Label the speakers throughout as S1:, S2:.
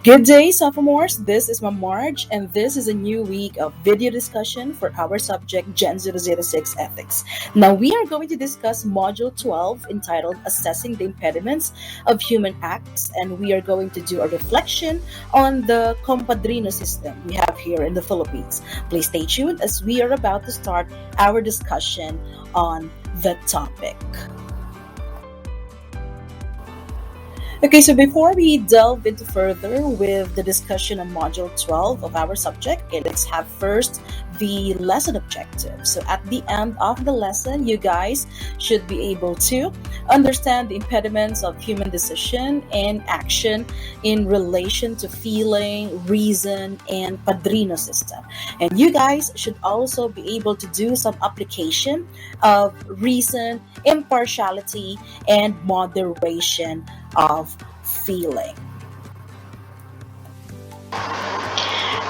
S1: Good day, sophomores. This is Ma'am Marge, and this is a new week of video discussion for our subject Gen 006 Ethics. Now, we are going to discuss Module 12 entitled Assessing the Impediments of Human Acts, and we are going to do a reflection on the Cumpadrino system we have here in the Philippines. Please stay tuned as we are about to start our discussion on the topic. Okay, so before we delve into further with the discussion on Module 12 of our subject, okay, let's have first the lesson objective. So at the end of the lesson, you guys should be able to understand the impediments of human decision and action in relation to feeling, reason, and Padrino system. And you guys should also be able to do some application of reason, impartiality, and moderation of feeling.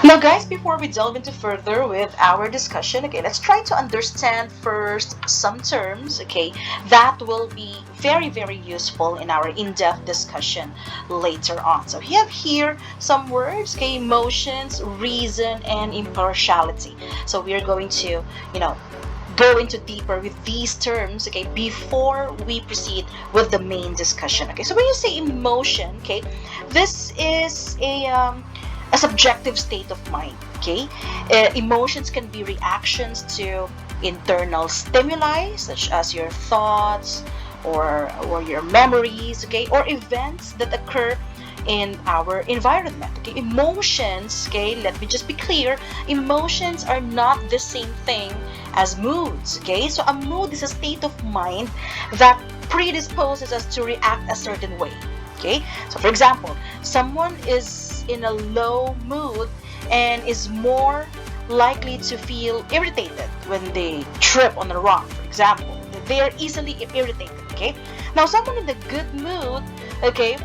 S1: Now, guys, before we delve into further with our discussion, okay, let's try to understand first some terms, okay, that will be very, very useful in our in-depth discussion later on. So we have here some words, okay, emotions, reason, and impartiality. So we are going to, go into deeper with these terms, okay, before we proceed with the main discussion. Okay, so when you say emotion, okay, this is a subjective state of mind. Okay, emotions can be reactions to internal stimuli such as your thoughts or your memories, okay, or events that occur in our environment. Okay, emotions, okay, let me just be clear, emotions are not the same thing as moods. Okay, so a mood is a state of mind that predisposes us to react a certain way. Okay, so for example, someone is in a low mood and is more likely to feel irritated when they trip on a rock, for example. They are easily irritated. Okay, now someone in a good mood, okay,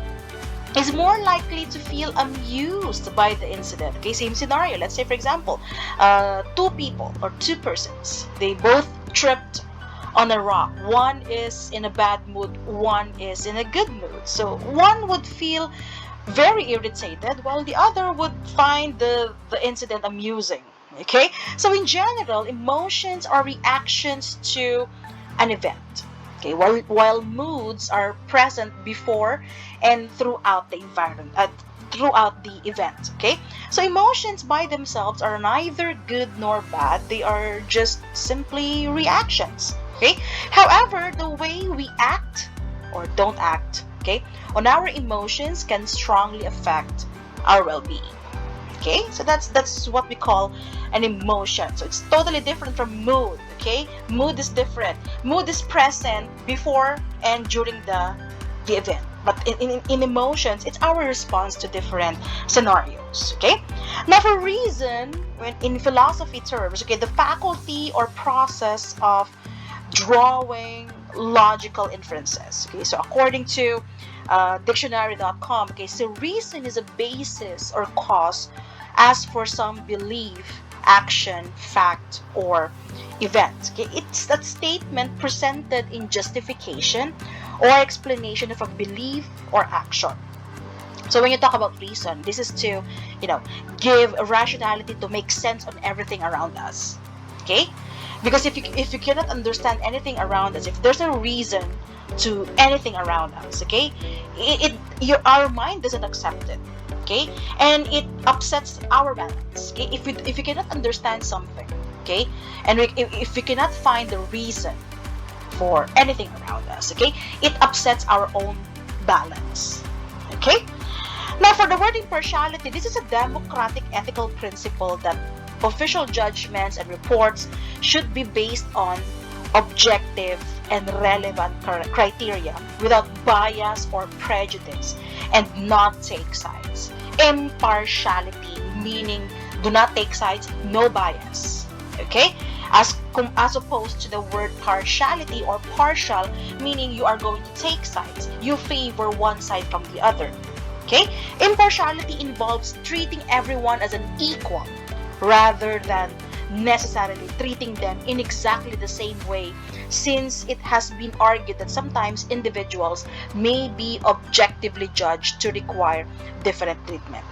S1: is more likely to feel amused by the incident. Okay, same scenario. Let's say, for example, two people or two persons, they both tripped on a rock. One is in a bad mood, one is in a good mood. So one would feel very irritated while the other would find the incident amusing. Okay, so in general, emotions are reactions to an event. Okay, while moods are present before and throughout the environment, throughout the event. Okay, so emotions by themselves are neither good nor bad. They are just simply reactions. Okay, however, the way we act or don't act, okay, on our emotions can strongly affect our well-being. Okay, so that's what we call an emotion. So it's totally different from mood. Okay, mood is different. Mood is present before and during the event, but in emotions, it's our response to different scenarios. Okay, now for reason, when in philosophy terms, okay, the faculty or process of drawing logical inferences. Okay, so according to dictionary.com, okay, so reason is a basis or cause as for some belief, action, fact, or event. Okay, it's that statement presented in justification or explanation of a belief or action. So when you talk about reason, this is to, give rationality to make sense on everything around us. Okay, because if you cannot understand anything around us, if there's a reason to anything around us, okay, our mind doesn't accept it. Okay, and it upsets our balance. Okay, if you cannot understand something, okay, and if we cannot find the reason for anything around us, okay, it upsets our own balance. Okay, now for the word impartiality, this is a democratic ethical principle that official judgments and reports should be based on objective and relevant criteria without bias or prejudice and not take sides. Impartiality meaning do not take sides, no bias. Okay? As opposed to the word partiality or partial meaning you are going to take sides. You favor one side from the other. Okay? Impartiality involves treating everyone as an equal rather than necessarily treating them in exactly the same way, since it has been argued that sometimes individuals may be objectively judged to require different treatment.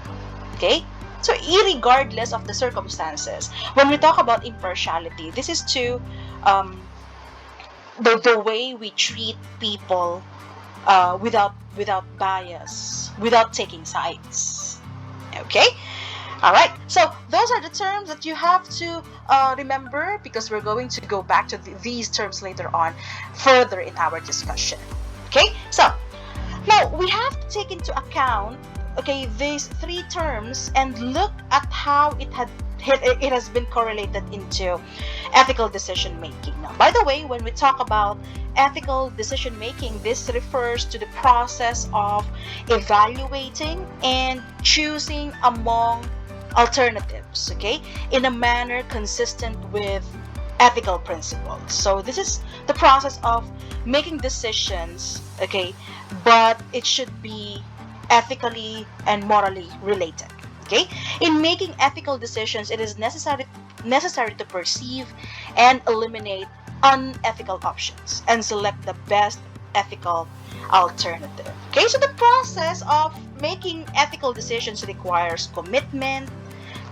S1: Okay? So, irregardless of the circumstances, when we talk about impartiality, this is to the way we treat people without bias, without taking sides. Okay? All right. So those are the terms that you have to remember, because we're going to go back to these terms later on, further in our discussion. Okay. So now we have to take into account, okay, these three terms and look at how it has been correlated into ethical decision making. Now, by the way, when we talk about ethical decision making, this refers to the process of evaluating and choosing among alternatives, okay, in a manner consistent with ethical principles. So this is the process of making decisions, okay, but it should be ethically and morally related. Okay? In making ethical decisions, it is necessary to perceive and eliminate unethical options and select the best ethical alternative. Okay? So the process of making ethical decisions requires commitment,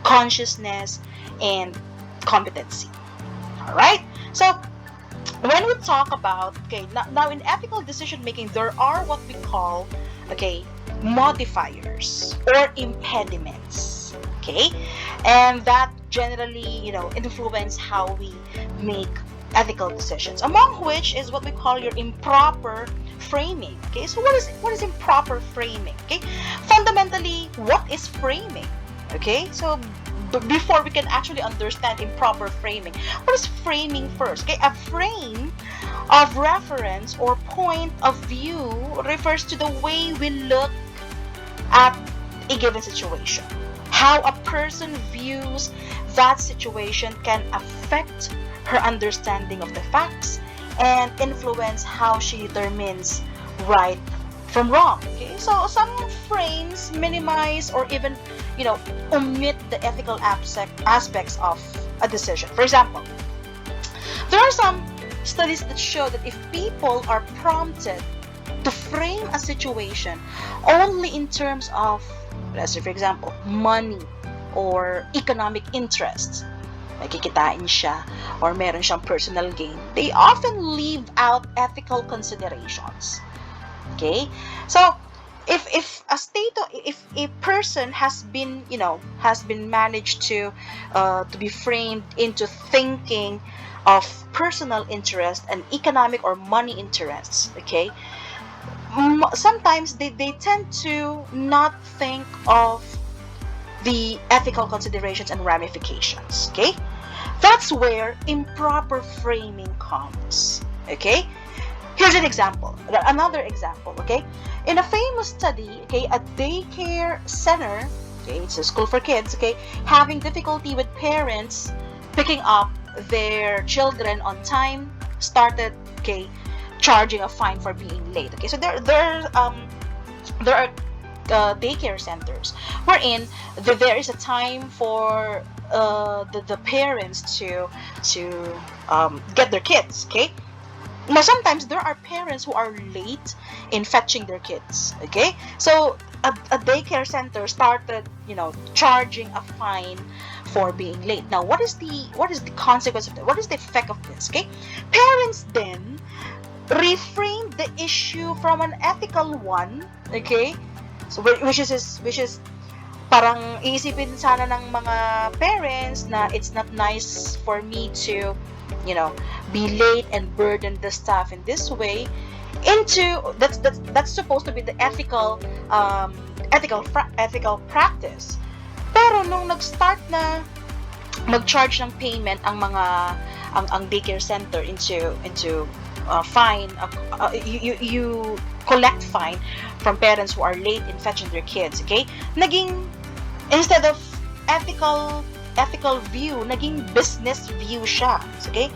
S1: consciousness, and competency. All right? So when we talk about, okay, now in ethical decision making, there are what we call, okay, modifiers or impediments, okay, and that generally, influence how we make ethical decisions, among which is what we call your improper framing. Okay, so what is improper framing? Okay, fundamentally, what is framing? Okay, so before we can actually understand improper framing, what is framing first? Okay, a frame of reference or point of view refers to the way we look at a given situation. How a person views that situation can affect her understanding of the facts and influence how she determines right from wrong. Okay, so some frames minimize or even, omit the ethical aspects of a decision. For example, there are some studies that show that if people are prompted to frame a situation only in terms of, let's say for example, money or economic interests, makikitain siya or meron siyang personal gain, they often leave out ethical considerations. Okay, so if a person has been managed to be framed into thinking of personal interest and economic or money interests, okay, sometimes they tend to not think of the ethical considerations and ramifications. Okay, that's where improper framing comes. Okay, here's another example. Okay, in a famous study, okay, a daycare center, okay, it's a school for kids, okay, having difficulty with parents picking up their children on time, started, okay, charging a fine for being late. Okay, so there are daycare centers wherein there is a time for the parents to get their kids. Okay, now sometimes there are parents who are late in fetching their kids. Okay, so a daycare center started charging a fine for being late. Now what is the consequence of that? What is the effect of this? Okay, parents then reframe the issue from an ethical one, okay, so which is parang iisipin sana ng mga parents na it's not nice for me to be late and burden the staff in this way, into that's supposed to be the ethical practice. Pero nung nag-start na mag-charge ng payment ang daycare center into fine, you collect fine from parents who are late in fetching their kids. Okay, naging, instead of ethical view, naging business view siya. Okay,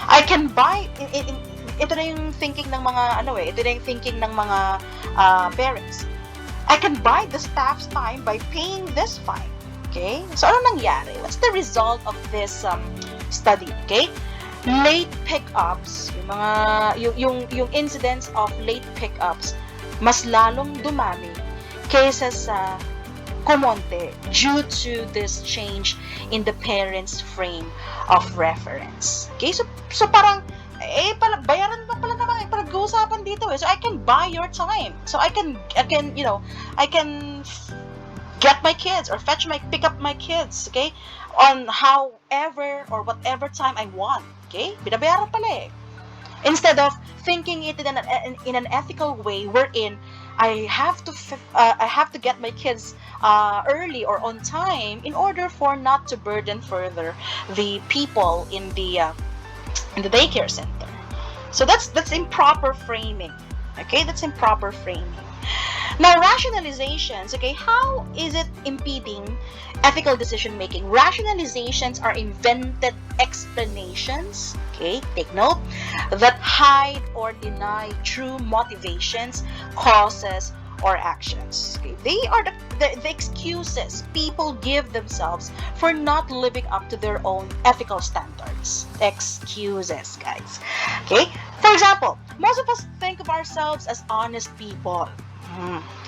S1: I can buy ito na yung thinking ng mga parents. I can buy the staff's time by paying this fine. Okay? So, ano nangyari? What's the result of this study? Okay? Late pickups, yung incidents of late pickups, mas lalong dumami kaysa sa kumonte due to this change in the parents' frame of reference. Okay? So parang, bayaran mo pala naman, pag-uusapan dito eh. So I can buy your time. So I can get my kids or pick up my kids, okay? On however or whatever time I want, okay? Binabayaran pala eh. Instead of thinking it in an ethical way wherein I have to get my kids early or on time in order for not to burden further the people in the daycare center. So that's improper framing. Okay, that's improper framing. Now, rationalizations, okay, how is it impeding ethical decision making? Rationalizations are invented explanations, okay, take note, that hide or deny true motivations, causes, or actions. Okay? They are the excuses people give themselves for not living up to their own ethical standards. Excuses, guys. Okay? For example, most of us think of ourselves as honest people.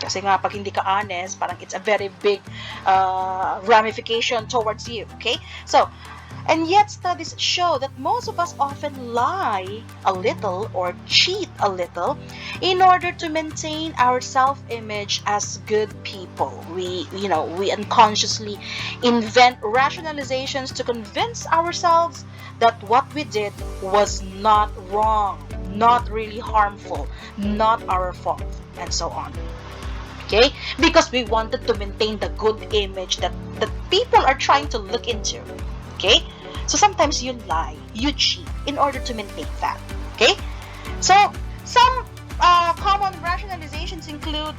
S1: Kasi nga, pag hindi ka honest, parang it's a very big ramification towards you. Okay? So, and yet studies show that most of us often lie a little or cheat a little in order to maintain our self-image as good people. We unconsciously invent rationalizations to convince ourselves that what we did was not wrong, not really harmful, not our fault, and so on. Okay? Because we wanted to maintain the good image that people are trying to look into. Okay? So sometimes you lie, you cheat in order to maintain that. Okay? So some common rationalizations include,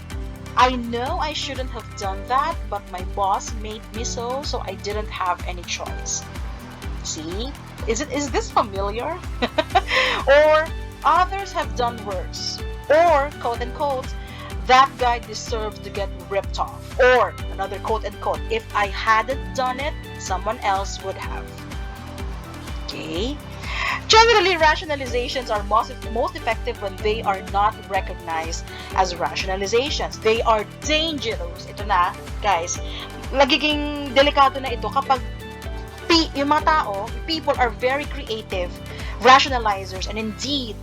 S1: I know I shouldn't have done that, but my boss made me so I didn't have any choice. See? Is this familiar? Or others have done worse. Or, quote unquote, that guy deserves to get ripped off. Or, another quote unquote, if I hadn't done it, someone else would have. Okay? Generally, rationalizations are most effective when they are not recognized as rationalizations. They are dangerous. Ito na, guys. Nagiging delikado na ito kapag yung mga tao, people are very creative rationalizers, and indeed,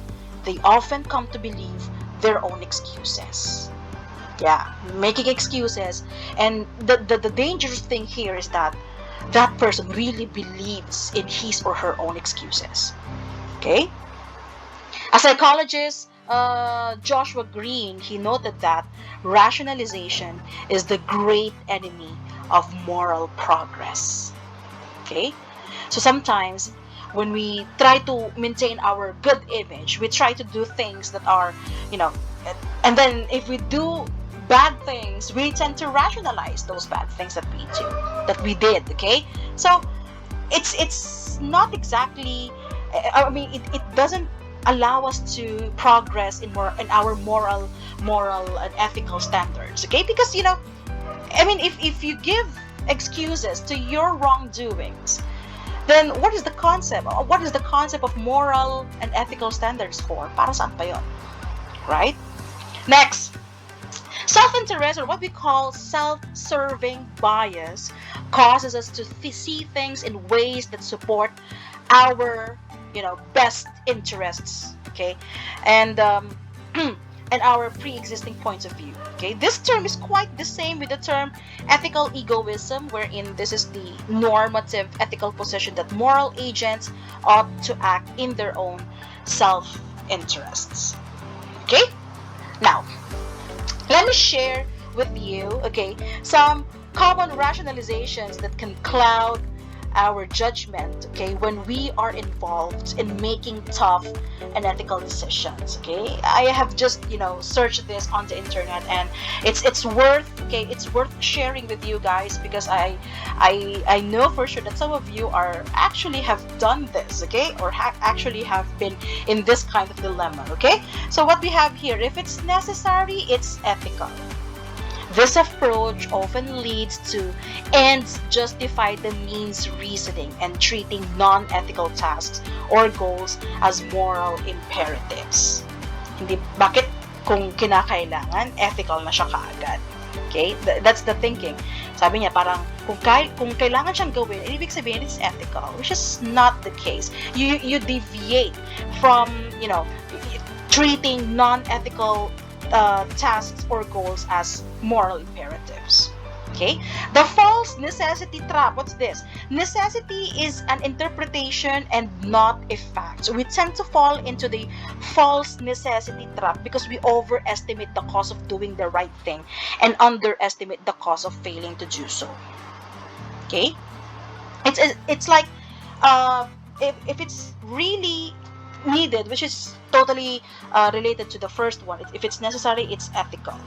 S1: they often come to believe their own excuses. Yeah, making excuses. And the dangerous thing here is that person really believes in his or her own excuses. Okay? A psychologist, Joshua Green, he noted that rationalization is the great enemy of moral progress. Okay? So sometimes, when we try to maintain our good image, we try to do things that are, and then if we do bad things, we tend to rationalize those bad things that we did, okay? So it's not exactly, it doesn't allow us to progress in our moral and ethical standards, okay? Because if you give excuses to your wrongdoings, then what is the concept? What is the concept of moral and ethical standards for? Para saan pa yun? Right? Next, self-interest, or what we call self-serving bias, causes us to see things in ways that support our, best interests, okay, and our pre-existing points of view. Okay, this term is quite the same with the term ethical egoism, wherein this is the normative ethical position that moral agents ought to act in their own self-interests. Okay, now let me share with you, okay, some common rationalizations that can cloud our judgment, okay, when we are involved in making tough and ethical decisions. Okay, I have just searched this on the internet, and it's worth sharing with you guys, because I know for sure that some of you are actually have done this, okay, or actually have been in this kind of dilemma. Okay, so what we have here, if it's necessary, it's ethical. This approach often leads to ends justify the means reasoning and treating non-ethical tasks or goals as moral imperatives. Hindi, bakit kung kinakailangan, ethical na siya kaagad? Okay? That's the thinking. Sabi niya, parang kung kailangan siyang gawin, ibig sabihin it's ethical, which is not the case. You deviate from, treating non-ethical tasks or goals as moral imperatives. Okay? The false necessity trap. What's this? Necessity is an interpretation and not a fact. So we tend to fall into the false necessity trap because we overestimate the cost of doing the right thing and underestimate the cost of failing to do so. Okay? It's like if it's really needed, which is totally related to the first one, if it's necessary, it's ethical.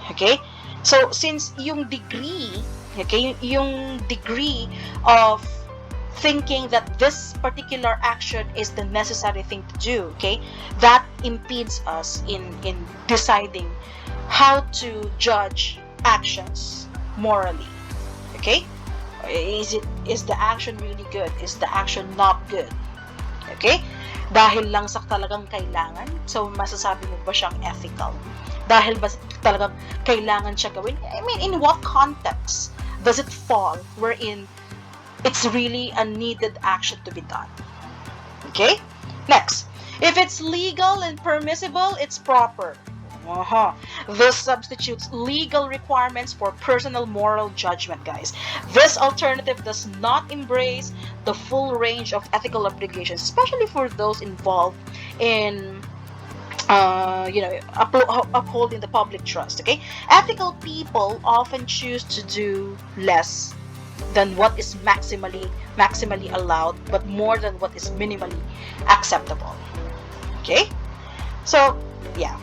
S1: Okay? So since yung degree of thinking that this particular action is the necessary thing to do, okay, that impedes us in deciding how to judge actions morally. Okay? Is the action really good? Is the action not good? Okay? Dahil lang sa talagang kailangan, so masasabi mo ba siyang ethical? Dahil ba talagang kailangan siya gawin? I mean, in what context does it fall wherein it's really a needed action to be done? Okay? Next, if it's legal and permissible, it's proper. This substitutes legal requirements for personal moral judgment, guys. This alternative does not embrace the full range of ethical obligations, especially for those involved in upholding the public trust. Okay, ethical people often choose to do less than what is maximally allowed, but more than what is minimally acceptable. Okay, so yeah.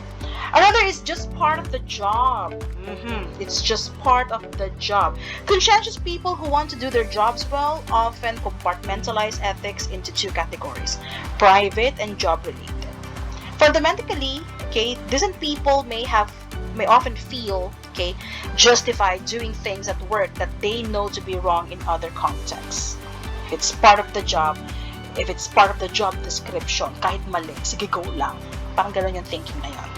S1: Another is just part of the job. It's just part of the job. Conscientious people who want to do their jobs well often compartmentalize ethics into two categories: private and job related. Fundamentally, okay, decent people may often feel, okay, justified doing things at work that they know to be wrong in other contexts. If it's part of the job, if it's part of the job description, kahit mali, sige go lang. Parang gano'n yung thinking na yun.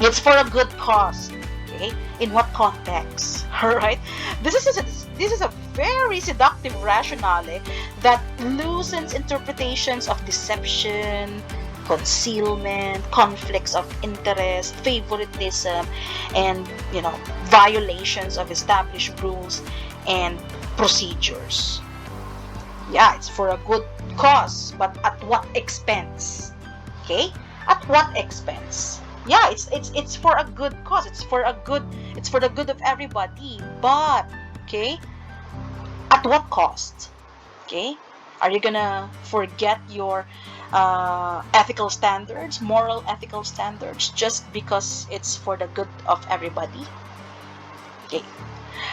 S1: It's for a good cause. Okay? In what context? Alright? This is a very seductive rationale that loosens interpretations of deception, concealment, conflicts of interest, favoritism, and violations of established rules and procedures. Yeah, it's for a good cause, but at what expense? Okay? At what expense? Yeah, it's for a good cause. It's for the good of everybody. But okay, at what cost? Okay, are you gonna forget your ethical standards, moral ethical standards, just because it's for the good of everybody? Okay.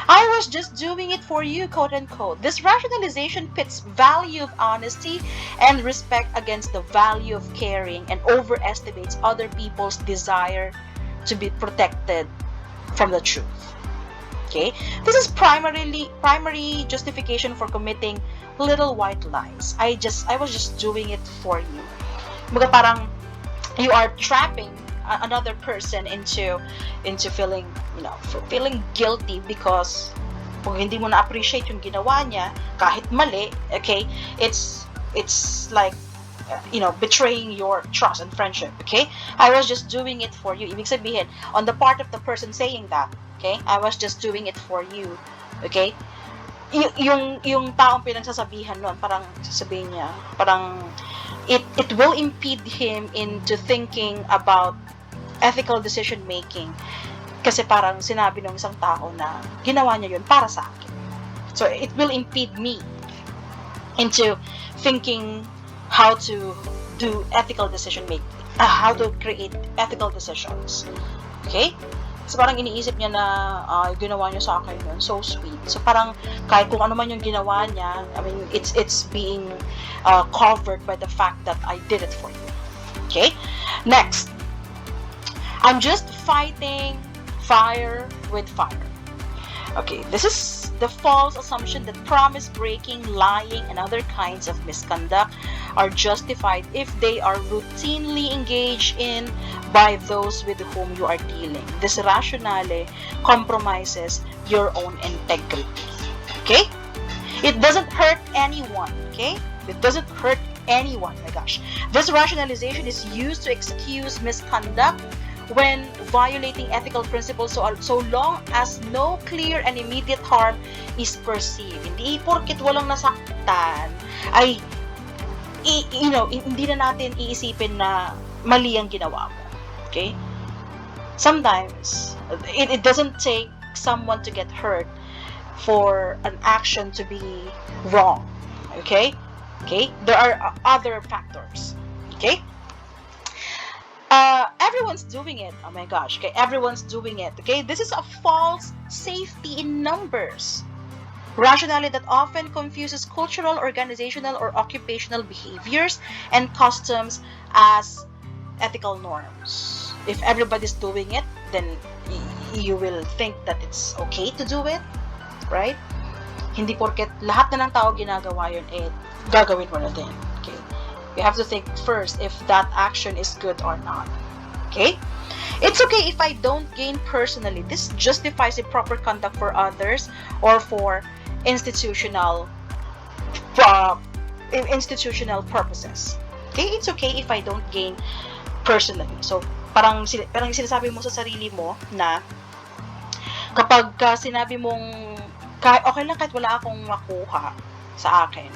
S1: I was just doing it for you, quote unquote. This rationalization pits value of honesty and respect against the value of caring and overestimates other people's desire to be protected from the truth. Okay? This is primary justification for committing little white lies. I was just doing it for you. Mga parang you are trapping another person into feeling feeling guilty because kung hindi mo na appreciate yung ginawa niya kahit mali, okay, it's like betraying your trust and friendship. Okay, I was just doing it for you. Ibig sabihin, on the part of the person saying that, okay, I was just doing it for you. Okay, yung taong pinagsasabihan nun, parang sasabihin niya, parang it will impede him into thinking about ethical decision making kasi parang sinabi ng isang tao na ginawa niya yun para sa akin. So it will impede me into thinking how to do ethical decision making, how to create ethical decisions. Okay? So parang iniisip niya na ginawa niya sa akin yun, so sweet. So parang kahit kung ano man yung ginawa niya, I mean it's being covered by the fact that I did it for you. Okay? Next, I'm just fighting fire with fire. Okay, this is the false assumption that promise breaking, lying, and other kinds of misconduct are justified if they are routinely engaged in by those with whom you are dealing. This rationale compromises your own integrity. Okay? It doesn't hurt anyone. Okay? It doesn't hurt anyone. Oh my gosh. This rationalization is used to excuse misconduct when violating ethical principles so long as no clear and immediate harm is perceived. Hindi porket walang nasaktan ay hindi na natin iisipin na mali ang ginawa mo. Okay? Sometimes it doesn't take someone to get hurt for an action to be wrong. Okay? Okay? There are other factors. Okay? Everyone's doing it. Oh my gosh. Okay, everyone's doing it. Okay, this is a false safety in numbers. Rationality that often confuses cultural, organizational, or occupational behaviors and customs as ethical norms. If everybody's doing it, then you will think that it's okay to do it, right? Hindi porket lahat na ng tao ginagawa yun, gagawin mo na din. Okay? You have to think first if that action is good or not. Okay? It's okay if I don't gain personally. This justifies improper conduct for others or for institutional purposes. Okay? It's okay if I don't gain personally. So, parang sinasabi mo sa sarili mo na kapag sinabi mong okay lang kahit wala akong makuha sa akin,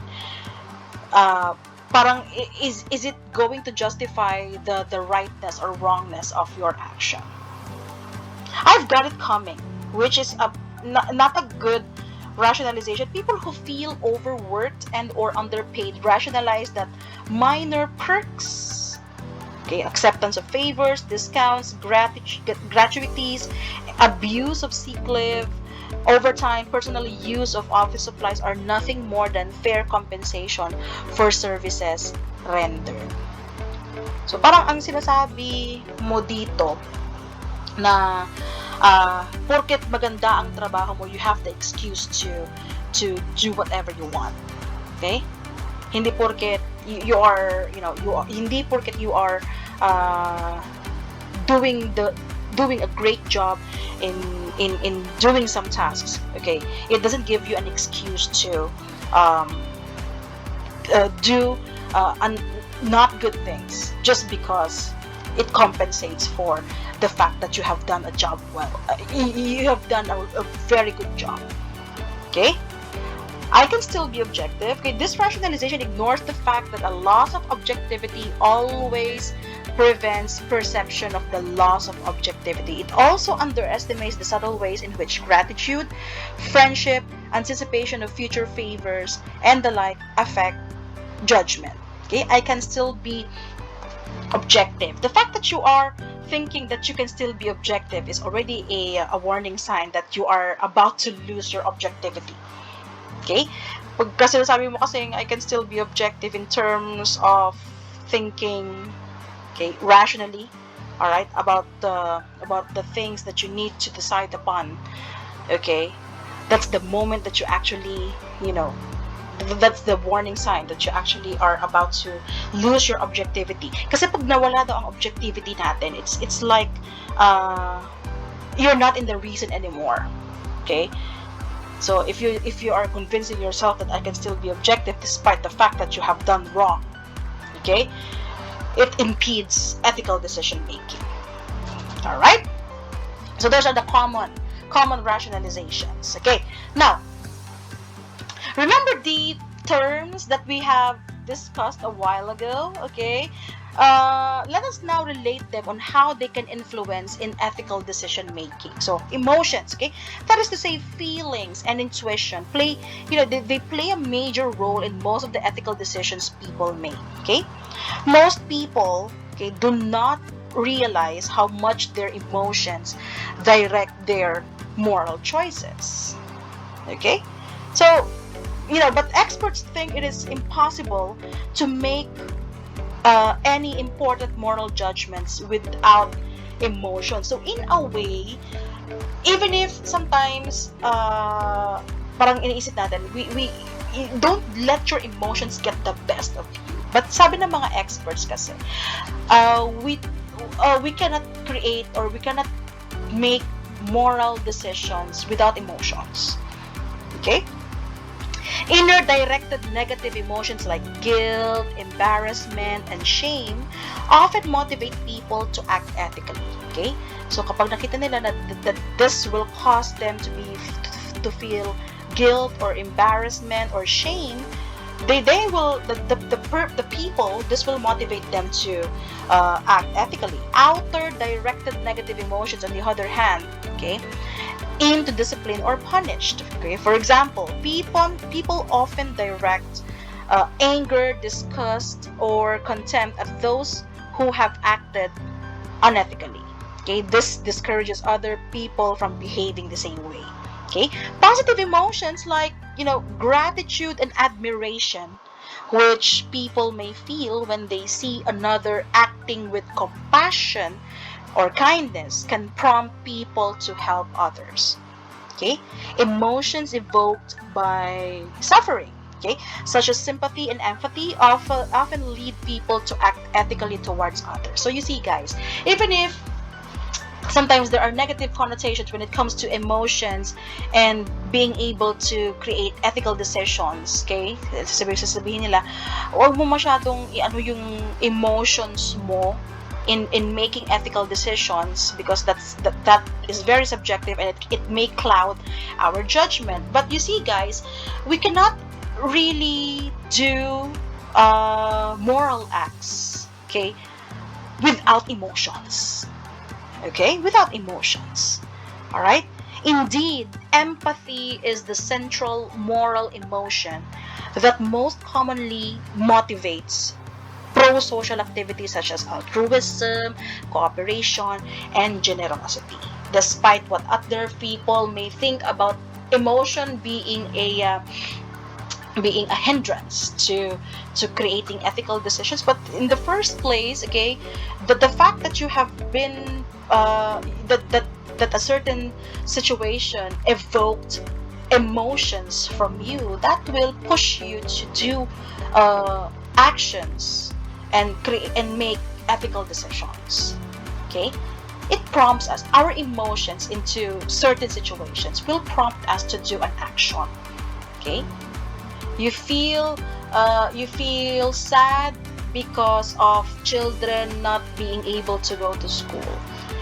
S1: parang is it going to justify the rightness or wrongness of your action? I've got it coming, which is not a good rationalization. People who feel overworked and or underpaid rationalize that minor perks, okay, acceptance of favors, discounts, gratuities, abuse of sick leave, overtime, personal use of office supplies are nothing more than fair compensation for services rendered. So parang ang sinasabi mo dito na porket maganda ang trabaho mo, you have the excuse to do whatever you want. Okay? Hindi porket you are doing a great job in doing some tasks. Okay, it doesn't give you an excuse to do not good things just because it compensates for the fact that you have done a job well. You have done a very good job. Okay, I can still be objective. Okay, this rationalization ignores the fact that a loss of objectivity always prevents perception of the loss of objectivity. It also underestimates the subtle ways in which gratitude, friendship, anticipation of future favors, and the like affect judgment. Okay, I can still be objective. The fact that you are thinking that you can still be objective is already a warning sign that you are about to lose your objectivity. Okay? Pagka sinasabi mo kasing I can still be objective in terms of thinking, okay, rationally, all right, about the things that you need to decide upon, okay, that's the moment that you actually, that's the warning sign that you actually are about to lose your objectivity. Kasi pag nawala daw ang objectivity natin, it's like you're not in the reason anymore. Okay? So if you are convincing yourself that I can still be objective despite the fact that you have done wrong, okay, it impedes ethical decision making. All right? So those are the common rationalizations. Okay? Now, remember the terms that we have discussed a while ago, okay? Let us now relate them on how they can influence in ethical decision making. So, emotions, okay? That is to say, feelings and intuition play, they play a major role in most of the ethical decisions people make, okay? Most people, okay, do not realize how much their emotions direct their moral choices, okay? So, but experts think it is impossible to make any important moral judgments without emotion. So in a way, even if sometimes parang iniisip natin, we don't let your emotions get the best of you. But sabi ng mga experts kasi, we cannot create or we cannot make moral decisions without emotions. Okay? Inner directed negative emotions like guilt, embarrassment, and shame often motivate people to act ethically. Okay? So kapag nakita nila that this will cause them to feel guilt or embarrassment or shame, they will the people, this will motivate them to act ethically. Outer directed negative emotions, on the other hand, okay, aim to discipline or punished. Okay, for example, people often direct anger, disgust, or contempt at those who have acted unethically. Okay, this discourages other people from behaving the same way. Okay, positive emotions like, gratitude and admiration, which people may feel when they see another acting with compassion or kindness, can prompt people to help others. Okay, emotions evoked by suffering, okay, such as sympathy and empathy, often lead people to act ethically towards others. So you see, guys, even if sometimes there are negative connotations when it comes to emotions and being able to create ethical decisions, okay? Sasabihin nila, huwag mo masyadong i-ano yung emotions mo in making ethical decisions, because that is very subjective, and it may cloud our judgment. But you see, guys, we cannot really do moral acts, okay, without emotions. Okay, without emotions. All right. Indeed, empathy is the central moral emotion that most commonly motivates pro-social activities such as altruism, cooperation, and generosity. Despite what other people may think about emotion being a hindrance to creating ethical decisions, but in the first place, okay, the fact that you have been that a certain situation evoked emotions from you, that will push you to do actions and create and make ethical decisions. Okay, it prompts us, our emotions into certain situations will prompt us to do an action. Okay, you feel sad because of children not being able to go to school,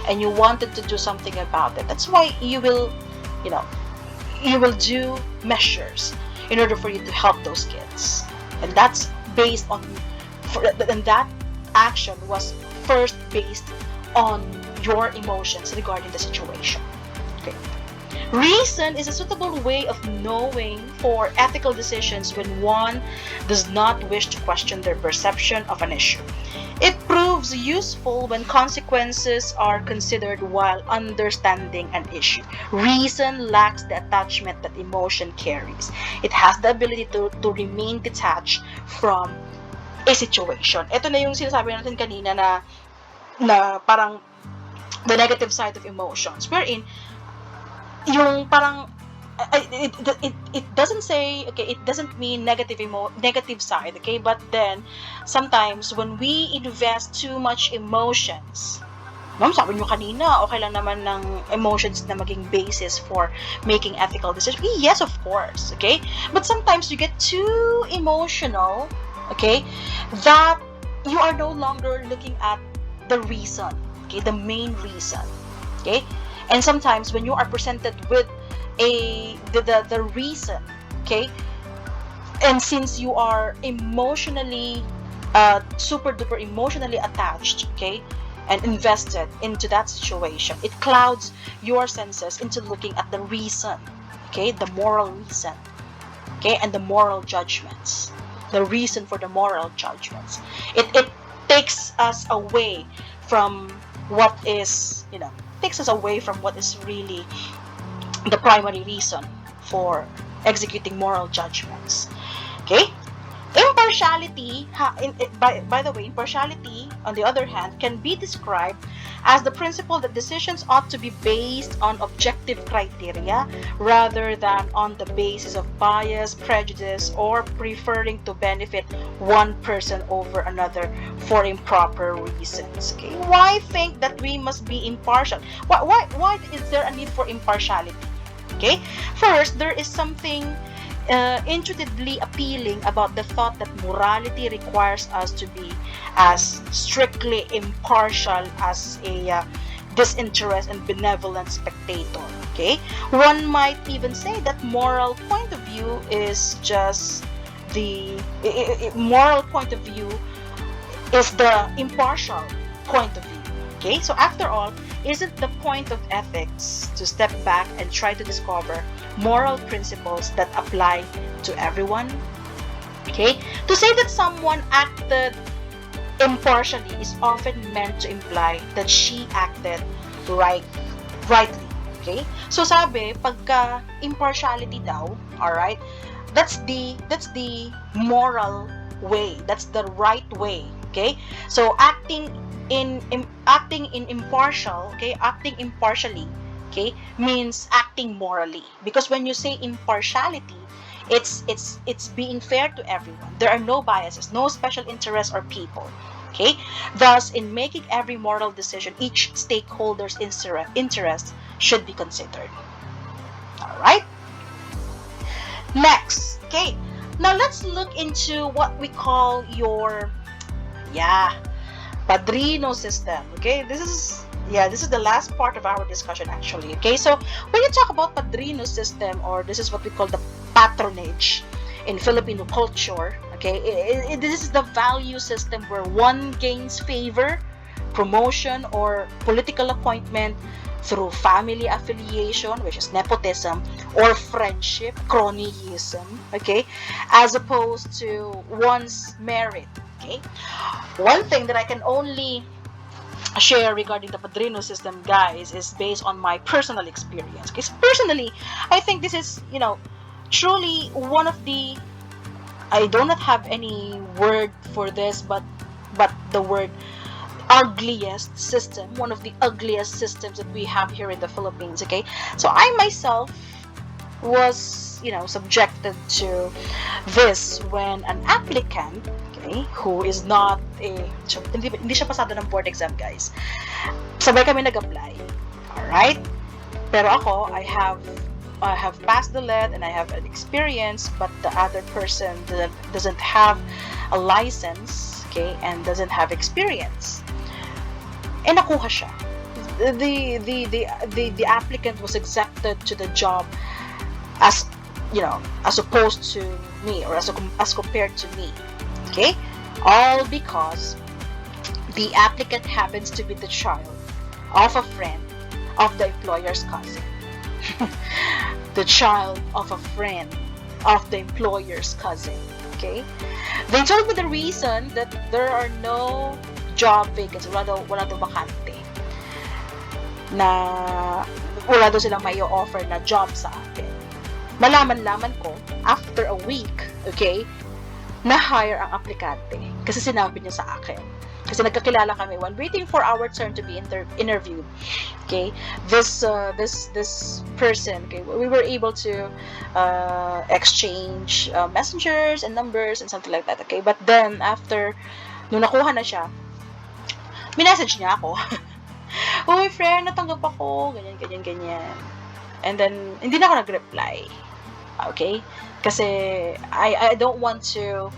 S1: and you wanted to do something about it. That's why you will do measures in order for you to help those kids, and that's based on, and that action was first based on your emotions regarding the situation. Okay. Reason is a suitable way of knowing for ethical decisions when one does not wish to question their perception of an issue. It proves useful when consequences are considered while understanding an issue. Reason lacks the attachment that emotion carries. It has the ability to remain detached from a situation. Ito na yung sinasabi natin kanina na parang the negative side of emotions, wherein yung parang it doesn't say, okay, it doesn't mean negative side, okay, but then sometimes when we invest too much emotions, ma'am, sabi nyo kanina, okay lang naman ng emotions na maging basis for making ethical decisions. Yes, of course, okay, but sometimes you get too emotional, okay, that you are no longer looking at the reason, okay, the main reason, okay. And sometimes when you are presented with the reason, okay, and since you are emotionally super duper emotionally attached, okay, and invested into that situation, it clouds your senses into looking at the reason, okay, the moral reason, okay, and the moral judgments, the reason for the moral judgments. It takes us away from what is, takes us away from what is really the primary reason for executing moral judgments. Okay? Impartiality, by the way, impartiality, on the other hand, can be described as the principle that decisions ought to be based on objective criteria rather than on the basis of bias, prejudice, or preferring to benefit one person over another for improper reasons. Okay, why think that we must be impartial? Why is there a need for impartiality? Okay, first, there is something intuitively appealing about the thought that morality requires us to be as strictly impartial as a disinterested and benevolent spectator. Okay, one might even say that moral point of view is just the moral point of view is the impartial point of view. Okay, so after all, isn't the point of ethics to step back and try to discover moral principles that apply to everyone? Okay, to say that someone acted impartially is often meant to imply that she acted rightly. Okay, so sabi pagka impartiality daw, all right, that's the moral way, that's the right way. Okay, so acting impartial, okay, acting impartially, okay, means acting morally, because when you say impartiality, it's being fair to everyone. There are no biases, no special interests or people. Okay, thus in making every moral decision, each stakeholder's interest should be considered. All right, next. Okay, now let's look into what we call your Padrino system. Okay, this is the last part of our discussion actually. Okay, so when you talk about Padrino system, or this is what we call the patronage in Filipino culture, okay, this is the value system where one gains favor, promotion, or political appointment through family affiliation, which is nepotism, or friendship, cronyism, okay, as opposed to one's merit. Okay, one thing that I can only share regarding the Padrino system, guys, is based on my personal experience. Because personally, I think this is, truly one of the, I do not have any word for this, but the word ugliest system, one of the ugliest systems that we have here in the Philippines. Okay, so I myself was, subjected to this when an applicant, okay, who is not hindi siya pasado ng board exam, guys. Sabay kami nag-apply. Alright? Pero ako, I have passed the lead and I have an experience, but the other person doesn't have a license, okay, and doesn't have experience. And nakuha siya. The applicant was accepted to the job as opposed to me, or as compared to me. Okay, all because the applicant happens to be the child of a friend of the employer's cousin. The child of a friend of the employer's cousin. Okay, they told me the reason that there are no job vacancies, wala daw bakante, na wala daw silang may offer na job sa akin. Malaman-laman ko after a week, okay, na-hire ang aplikante kasi sinabi niya sa akin. Kasi nagkakilala kami while waiting for our turn to be interviewed. Okay, this person, okay, we were able to exchange messengers and numbers and something like that. Okay, but then after nung nakuha na siya, minessage niya ako. Uy, friend, natanggap ako, ganyan. And then hindi na ako nag-reply. Okay? Kasi I don't want to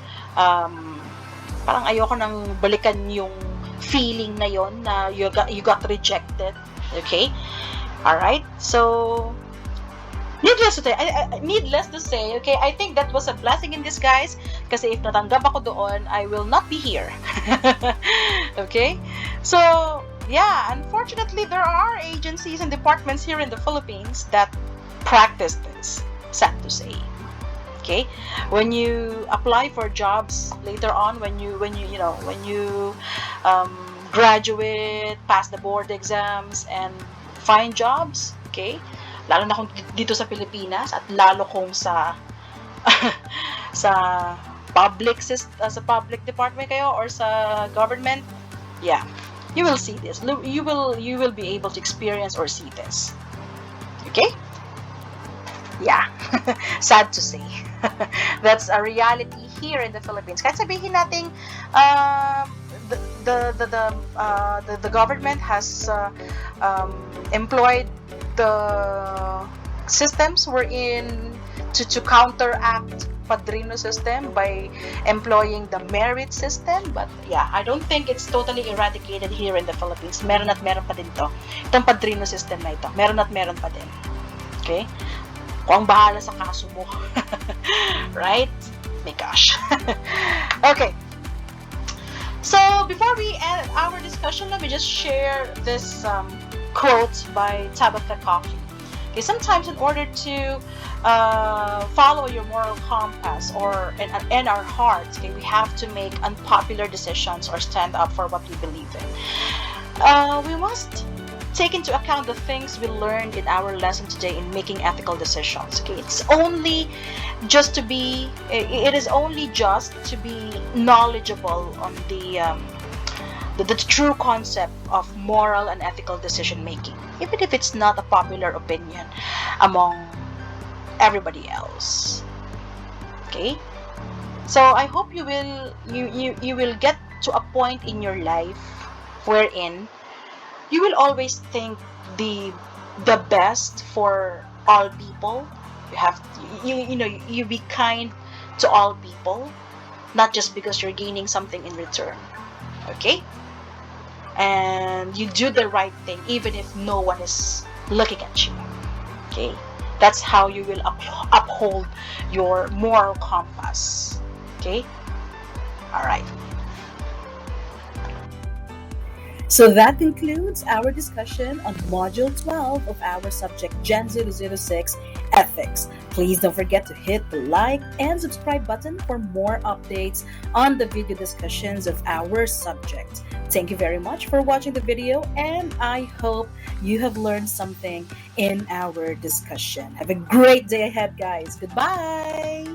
S1: parang ayoko nang balikan yung feeling na yon na you got rejected. Okay? All right? So needless to say, okay, I think that was a blessing in disguise kasi if natanggap ako doon, I will not be here. Okay? So, yeah, unfortunately, there are agencies and departments here in the Philippines that practice this, sad to say. Okay, when you apply for jobs later on, when you graduate, pass the board exams, and find jobs, okay, lalo na kung dito sa Pilipinas at lalo kung sa sa public department kayo or sa government, yeah, you will see this. You will be able to experience or see this. Okay? Yeah. Sad to say. That's a reality here in the Philippines. Kahit sabihin nating um, the government has employed the systems wherein to counteract Padrino system by employing the merit system. But yeah, I don't think it's totally eradicated here in the Philippines. Meron at meron pa din to. Itong Padrino system na ito. Meron at meron pa din. Okay? Kung ang bahala sa kaso mo. Right? My gosh. Okay. So, before we end our discussion, let me just share this quote by Tabitha Coffey. Okay, sometimes in order to follow your moral compass or in our hearts, okay, we have to make unpopular decisions or stand up for what we believe in. We must take into account the things we learned in our lesson today in making ethical decisions. Okay, it is only just to be knowledgeable on the true concept of moral and ethical decision making, even if it's not a popular opinion among everybody else. Okay, so I hope you will get to a point in your life wherein you will always think the best for all people. You have you be kind to all people, not just because you're gaining something in return. Okay, and you do the right thing even if no one is looking at you. Okay, that's how you will uphold your moral compass. Okay, all right.
S2: So that concludes our discussion on Module 12 of our subject Gen 006 Ethics. Please don't forget to hit the like and subscribe button for more updates on the video discussions of our subject. Thank you very much for watching the video, and I hope you have learned something in our discussion. Have a great day ahead, guys. Goodbye.